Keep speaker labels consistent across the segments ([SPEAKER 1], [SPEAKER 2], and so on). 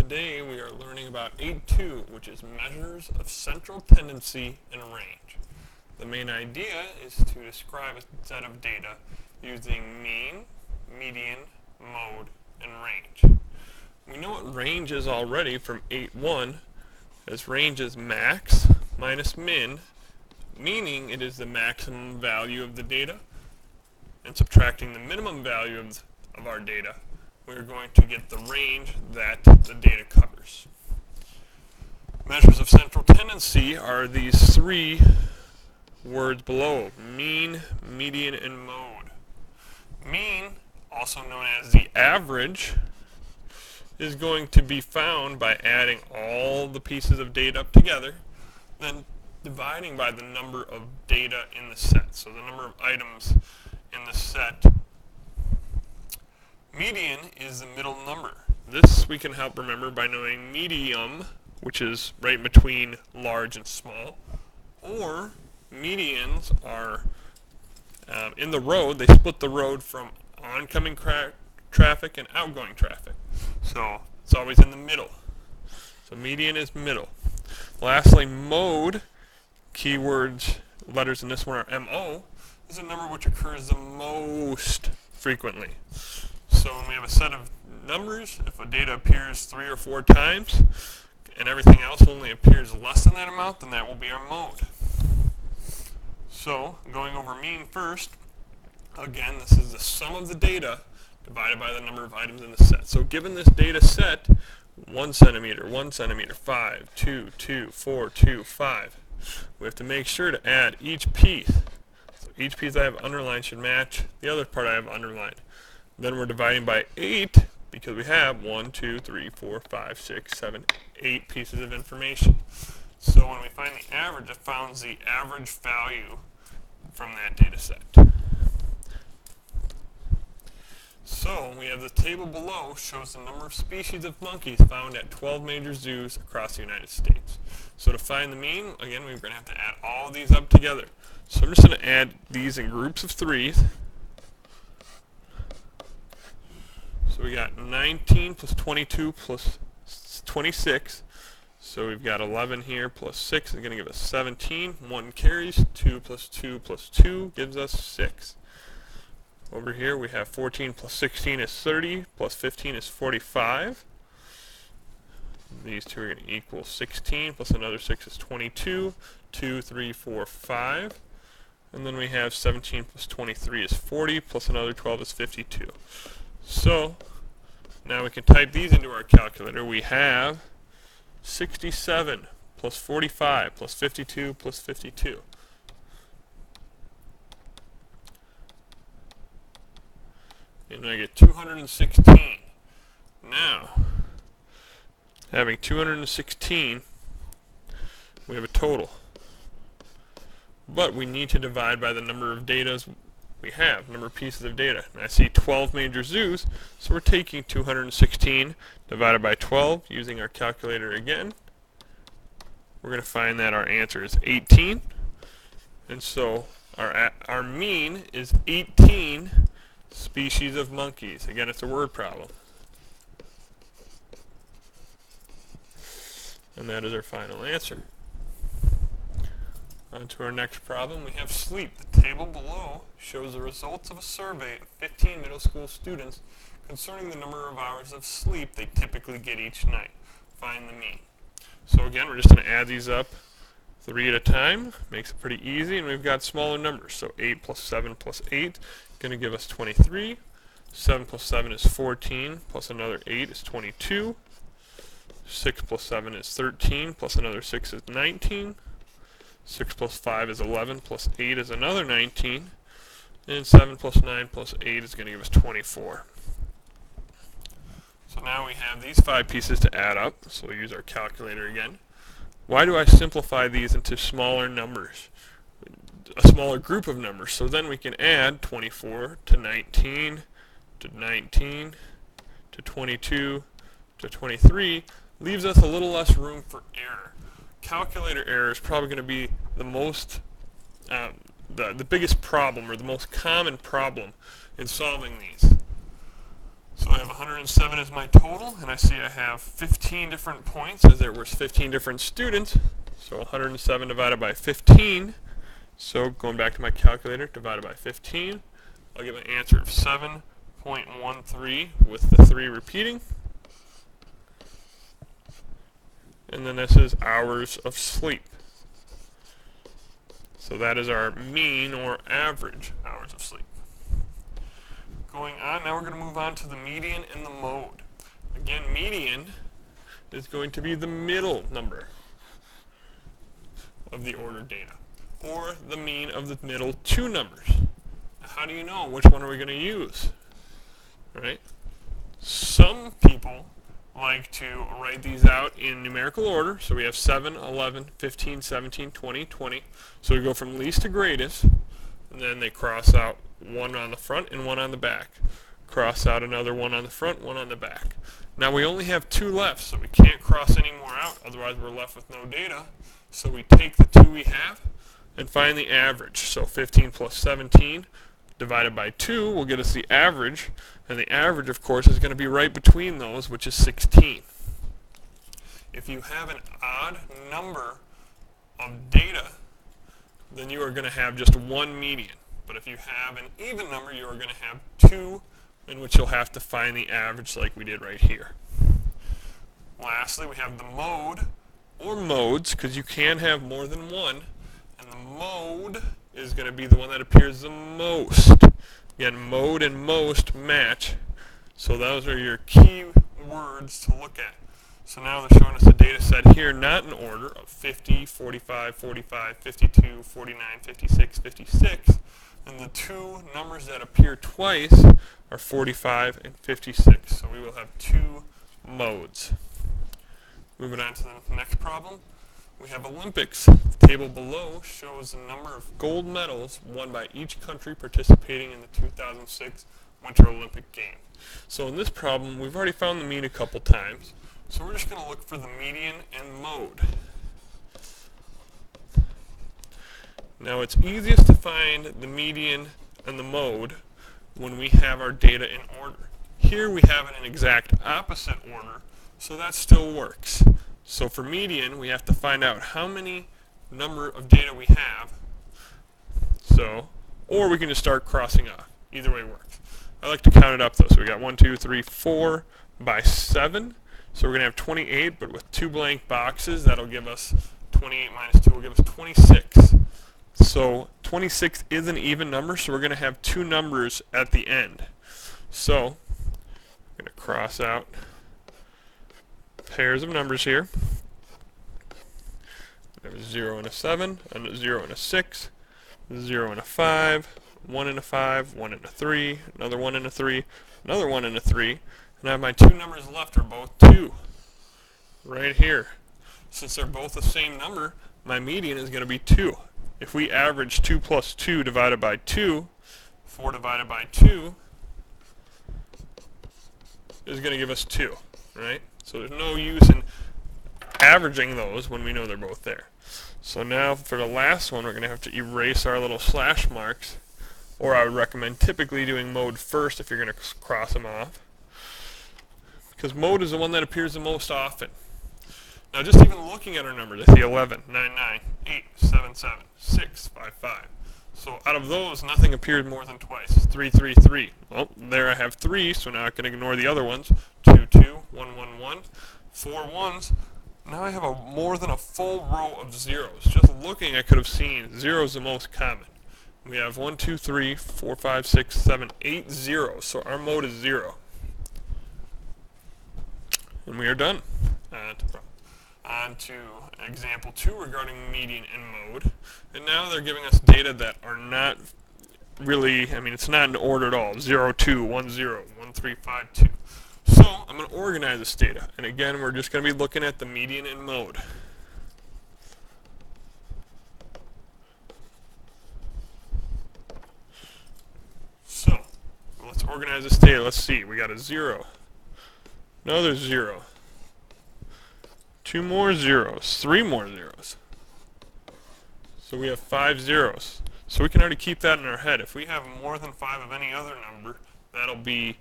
[SPEAKER 1] today we are learning about 8.2, which is measures of central tendency in a range. The main idea is to describe a set of data using mean, median, mode, and range. We know what range is already from 8.1, as range is max minus min, meaning it is the maximum value of the data, and subtracting the minimum value of our data, we're going to get the range that the data covers. Measures of central tendency are these three words below: mean, median, and mode. Mean, also known as the average, is going to be found by adding all the pieces of data up together, then dividing by the number of data in the set, so the number of items in the set. Median is the middle number. This we can help remember by knowing medium, which is right in between large and small, or medians are in the road. They split the road from oncoming traffic and outgoing traffic. So it's always in the middle. So median is middle. Lastly, mode, keywords, letters in this one are MO, is a number which occurs the most frequently. So when we have a set of numbers, if a data appears 3 or 4 times, and everything else only appears less than that amount, then that will be our mode. So, going over mean first, again, this is the sum of the data divided by the number of items in the set. So given this data set, 1 centimeter, 1 centimeter, 5, 2, 2, 4, 2, 5, we have to make sure to add each piece. So each piece I have underlined should match the other part I have underlined. Then we're dividing by 8 because we have 1, 2, 3, 4, 5, 6, 7, 8 pieces of information. So when we find the average, it finds the average value from that data set. So we have the table below shows the number of species of monkeys found at 12 major zoos across the United States. So to find the mean, again, we're going to have to add all these up together. So I'm just going to add these in groups of 3s. So we got 19 plus 22 plus 26. So we've got 11 here plus 6 is going to give us 17. 1 carries. 2 plus 2 plus 2 gives us 6. Over here we have 14 plus 16 is 30, plus 15 is 45. These two are going to equal 16, plus another 6 is 22. 2, 3, 4, 5. And then we have 17 plus 23 is 40, plus another 12 is 52. So now we can type these into our calculator. We have 67 plus 45 plus 52 plus 52. And I get 216. Now, having 216, we have a total. But we need to divide by the number of data we have, number of pieces of data. And I see 12 major zoos, so we're taking 216 divided by 12 using our calculator again. We're going to find that our answer is 18. And so our mean is 18 species of monkeys. Again, it's a word problem. And that is our final answer. On to our next problem. We have sleep. The table below shows the results of a survey of 15 middle school students concerning the number of hours of sleep they typically get each night. Find the mean. So again, we're just going to add these up 3 at a time. Makes it pretty easy, and we've got smaller numbers. So 8 plus 7 plus 8 going to give us 23. 7 plus 7 is 14, plus another 8 is 22. 6 plus 7 is 13, plus another 6 is 19. 6 plus 5 is 11, plus 8 is another 19. And 7 plus 9 plus 8 is going to give us 24. So now we have these 5 pieces to add up, so we'll use our calculator again. Why do I simplify these into smaller numbers? A smaller group of numbers, so then we can add 24 to 19 to 19 to 22 to 23, leaves us a little less room for error. Calculator error is probably going to be the most the biggest problem, or the most common problem in solving these. So I have 107 as my total, and I see I have 15 different points as there was 15 different students. So 107 divided by 15. So going back to my calculator, divided by 15, I'll get my answer of 7.13 with the 3 repeating. And then this is hours of sleep. So that is our mean or average hours of sleep. Going on, now we're going to move on to the median and the mode. Again, median is going to be the middle number of the ordered data, or the mean of the middle two numbers. Now, how do you know which one are we going to use? Right? Some people like to write these out in numerical order. So we have 7, 11, 15, 17, 20, 20. So we go from least to greatest, and then they cross out one on the front and one on the back. Cross out another one on the front, one on the back. Now we only have 2 left, so we can't cross any more out, otherwise we're left with no data. So we take the 2 we have and find the average. So 15 plus 17 divided by 2 will get us the average, and the average, of course, is going to be right between those, which is 16. If you have an odd number of data, then you are going to have just one median. But if you have an even number, you are going to have 2 in which you'll have to find the average like we did right here. Lastly, we have the mode, or modes, because you can have more than one. And the mode is going to be the one that appears the most. Again, mode and most match. So those are your key words to look at. So now they're showing us a data set here, not in order, of 50, 45, 45, 52, 49, 56, 56. And the 2 numbers that appear twice are 45 and 56. So we will have 2 modes. Moving on to the next problem. We have Olympics. The table below shows the number of gold medals won by each country participating in the 2006 Winter Olympic Games. So in this problem, we've already found the mean a couple times. So we're just going to look for the median and mode. Now it's easiest to find the median and the mode when we have our data in order. Here we have it in exact opposite order, so that still works. So for median, we have to find out how many number of data we have. So, or we can just start crossing off. Either way works. I like to count it up though. So we got 1, 2, 3, 4 by 7. So we're going to have 28, but with 2 blank boxes, that'll give us 28 minus 2 will give us 26. So 26 is an even number, so we're going to have 2 numbers at the end. So I'm going to cross out pairs of numbers here. There's 0 and a 7, and 0 and a 6, 0 and a 5, 1 and a 5, 1 and a 3, another 1 and a 3, another 1 and a 3. And I have my 2 numbers left are both 2. Right here. Since they're both the same number, my median is going to be 2. If we average 2 plus 2 divided by 2, 4 divided by 2 is going to give us 2, right? So there's no use in averaging those when we know they're both there. So now for the last one, we're going to have to erase our little slash marks, or I would recommend typically doing mode first if you're going to cross them off, because mode is the one that appears the most often. Now just even looking at our numbers, I see 11, 9, 9, 8, 7, 7, 6, 5, 5. So out of those, nothing appeared more than twice. 3, 3, 3. Well, there I have 3, so now I can ignore the other ones. 2, 2, 1, 1, 1. 4 ones. Now I have more than a full row of zeros. Just looking, I could have seen 0 is the most common. We have 1, 2, 3, 4, 5, 6, 7, 8 zeros. So our mode is 0. And we are done. On to example 2 regarding median and mode. And now they're giving us data that are not really, it's not in order at all. 0, 2, 1, 0, 1, 3, 5, 2. So I'm going to organize this data. And again, we're just going to be looking at the median and mode. So let's organize this data. Let's see. We got a 0. Another 0. 2 more zeros, 3 more zeros. So we have 5 zeros. So we can already keep that in our head. If we have more than 5 of any other number, that'll be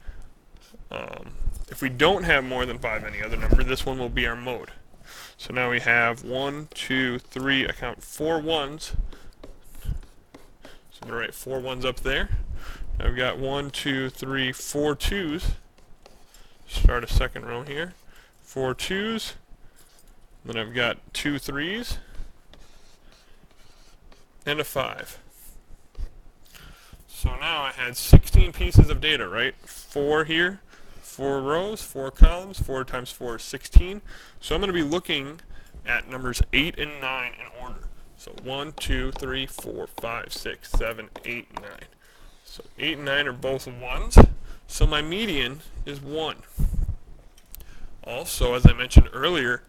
[SPEAKER 1] If we don't have more than 5 any other number, this one will be our mode. So now we have 1, 2, 3, I count 4 ones. So I'm going to write 4 ones up there. Now we've got 1, 2, 3, 4 twos. Start a second row here. 4 twos. Then I've got 2 threes. And a 5. So now I had 16 pieces of data, right? 4 here, 4 rows, 4 columns, 4 times 4 is 16. So I'm going to be looking at numbers 8 and 9 in order. So 1, 2, 3, 4, 5, 6, 7, 8, 9. So 8 and 9 are both 1s. So my median is 1. Also, as I mentioned earlier,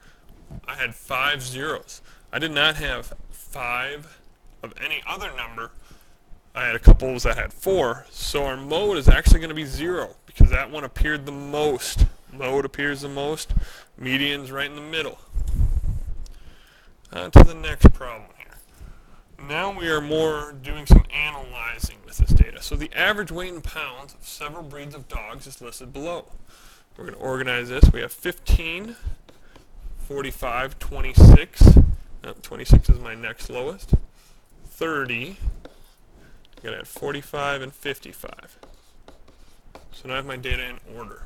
[SPEAKER 1] I had 5 zeros. I did not have 5 of any other number. I had a couple that had 4, so our mode is actually going to be 0 because that one appeared the most. Mode appears the most, median's right in the middle. On to the next problem here. Now we are more doing some analyzing with this data. So the average weight in pounds of several breeds of dogs is listed below. We're going to organize this. We have 15, 45, 26. 26 is my next lowest. 30. I'm going to add 45 and 55. So now I have my data in order.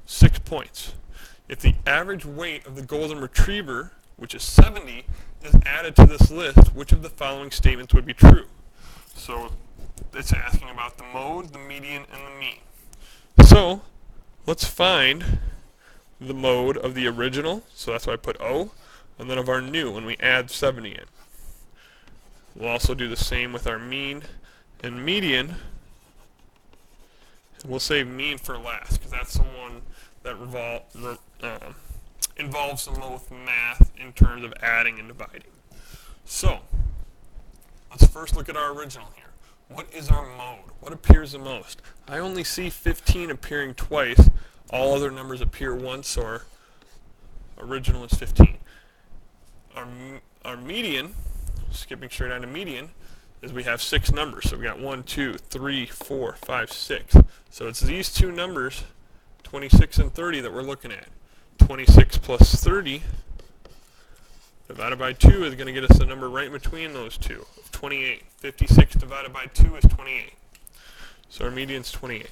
[SPEAKER 1] 6 points. If the average weight of the golden retriever, which is 70, is added to this list, which of the following statements would be true? So it's asking about the mode, the median, and the mean. So let's find the mode of the original. So that's why I put O. And then of our new when we add 70 in. We'll also do the same with our mean and median. And we'll save mean for last because that's the one that involves the most math in terms of adding and dividing. So let's first look at our original here. What is our mode? What appears the most? I only see 15 appearing twice. All other numbers appear once, so our original is 15. Our median, skipping straight on to median, is we have 6 numbers. So we got 1, 2, 3, 4, 5, 6. So it's these two numbers, 26 and 30, that we're looking at. 26 plus 30 divided by 2 is going to get us the number right in between those two, 28. 56 divided by 2 is 28. So our median is 28.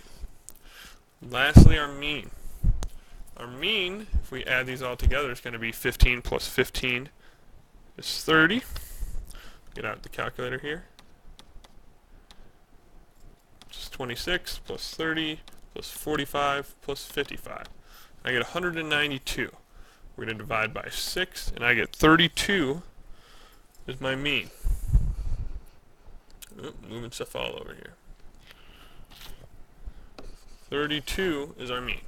[SPEAKER 1] Lastly, our mean. Our mean, if we add these all together, is going to be 15 plus 15 is 30. Get out the calculator here. It's 26 plus 30 plus 45 plus 55. I get 192. We're going to divide by 6, and I get 32 is my mean. Moving stuff all over here. 32 is our mean.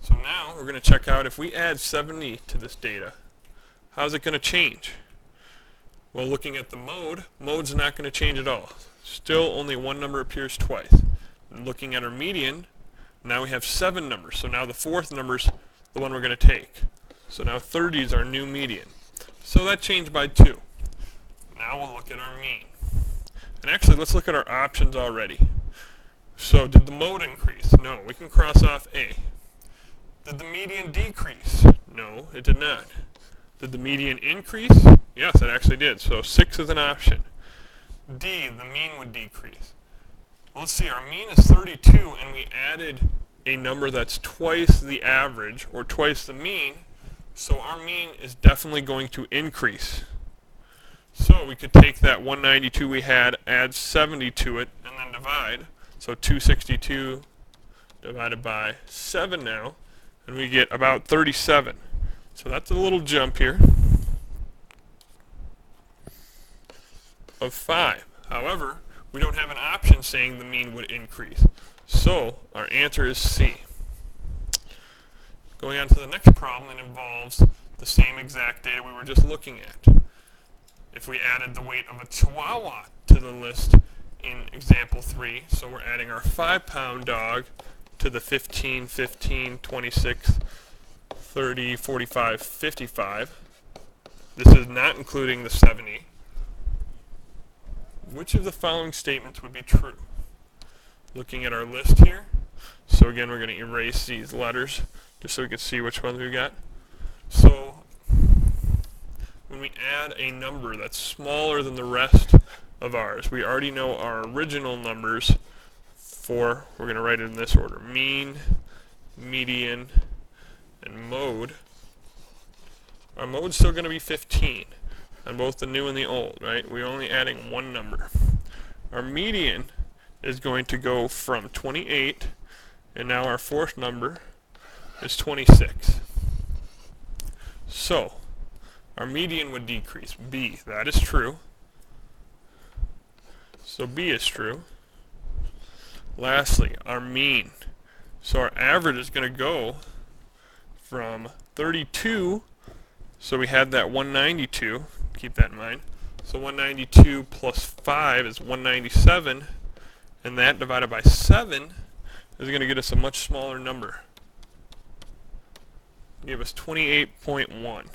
[SPEAKER 1] So now we're going to check out if we add 70 to this data, how's it going to change? Well, looking at the mode, mode's not going to change at all. Still only one number appears twice. And looking at our median, now we have 7 numbers. So now the fourth number's the one we're going to take. So now 30 is our new median. So that changed by 2. Now we'll look at our mean. And actually, let's look at our options already. So did the mode increase? No. We can cross off A. Did the median decrease? No, it did not. Did the median increase? Yes, it actually did. So 6 is an option. D, the mean would decrease. Let's see, our mean is 32, and we added a number that's twice the average, or twice the mean, so our mean is definitely going to increase. So we could take that 192 we had, add 70 to it, and then divide. So 262 divided by 7 now, and we get about 37. So that's a little jump here of 5. However, we don't have an option saying the mean would increase. So our answer is C. Going on to the next problem, it involves the same exact data we were just looking at. If we added the weight of a Chihuahua to the list in example 3, so we're adding our 5-pound dog to the 15, 15, 26, 30, 45, 55. This is not including the 70. Which of the following statements would be true? Looking at our list here, So again, we're going to erase these letters just so we can see which ones we got. So when we add a number that's smaller than the rest of ours, we already know our original numbers for, we're going to write it in this order, mean, median, and mode. Our mode's still going to be 15 on both the new and the old, right? We're only adding one number. Our median is going to go from 28, and now our fourth number is 26. So, our median would decrease. B, that is true. So B is true. Lastly, our mean. So our average is going to go from 32, so we had that 192, keep that in mind. So 192 plus 5 is 197, and that divided by 7 is going to get us a much smaller number. Give us 28.1.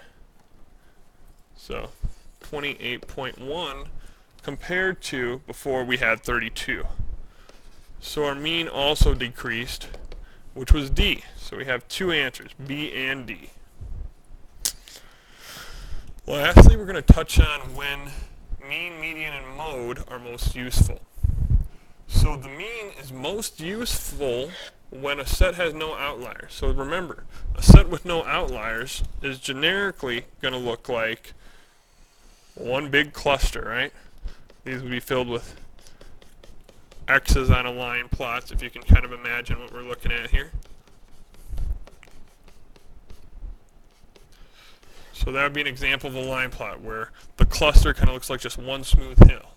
[SPEAKER 1] So 28.1 compared to before we had 32. So our mean also decreased, which was D. So we have two answers, B and D. Lastly, we're going to touch on when mean, median, and mode are most useful. So the mean is most useful when a set has no outliers. So remember, a set with no outliers is generically going to look like one big cluster, right? These would be filled with X's on a line plot, if you can kind of imagine what we're looking at here. So that would be an example of a line plot where the cluster kind of looks like just one smooth hill.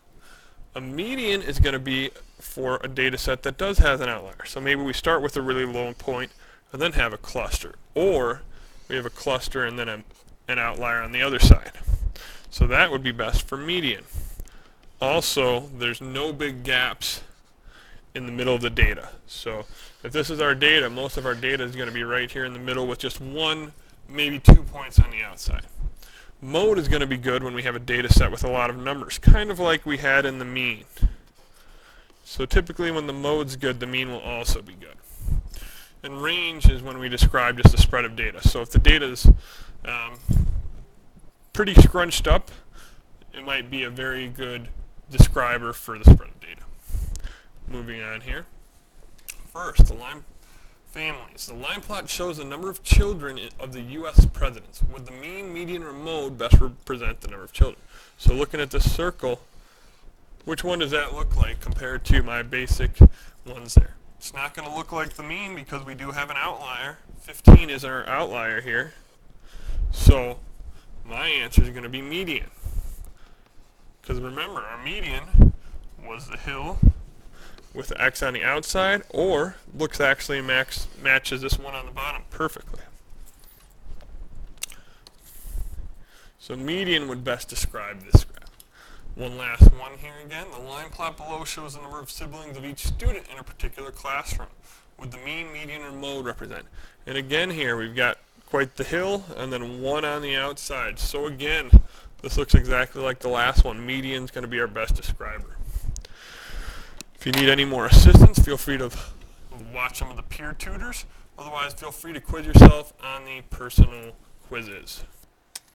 [SPEAKER 1] A median is going to be for a data set that does have an outlier. So maybe we start with a really low point and then have a cluster. Or we have a cluster and then an outlier on the other side. So that would be best for median. Also, there's no big gaps in the middle of the data. So if this is our data, most of our data is going to be right here in the middle with just one, maybe 2 points on the outside. Mode is going to be good when we have a data set with a lot of numbers, kind of like we had in the mean. So typically when the mode's good, the mean will also be good. And range is when we describe just a spread of data. So if the data is pretty scrunched up, it might be a very good describer for the spread of data. Moving on here. First, the line families. The line plot shows the number of children of the U.S. presidents. Would the mean, median, or mode best represent the number of children? So looking at this circle, which one does that look like compared to my basic ones there? It's not going to look like the mean because we do have an outlier. 15 is our outlier here. So my answer is going to be median. Because remember, our median was the hill with the X on the outside, or looks actually matches this one on the bottom perfectly. So median would best describe this graph. One last one here again. The line plot below shows the number of siblings of each student in a particular classroom. Would the mean, median, or mode represent? And again here we've got quite the hill and then one on the outside. So again, this looks exactly like the last one. Median is going to be our best describer. If you need any more assistance, feel free to watch some of the peer tutors. Otherwise, feel free to quiz yourself on the personal quizzes.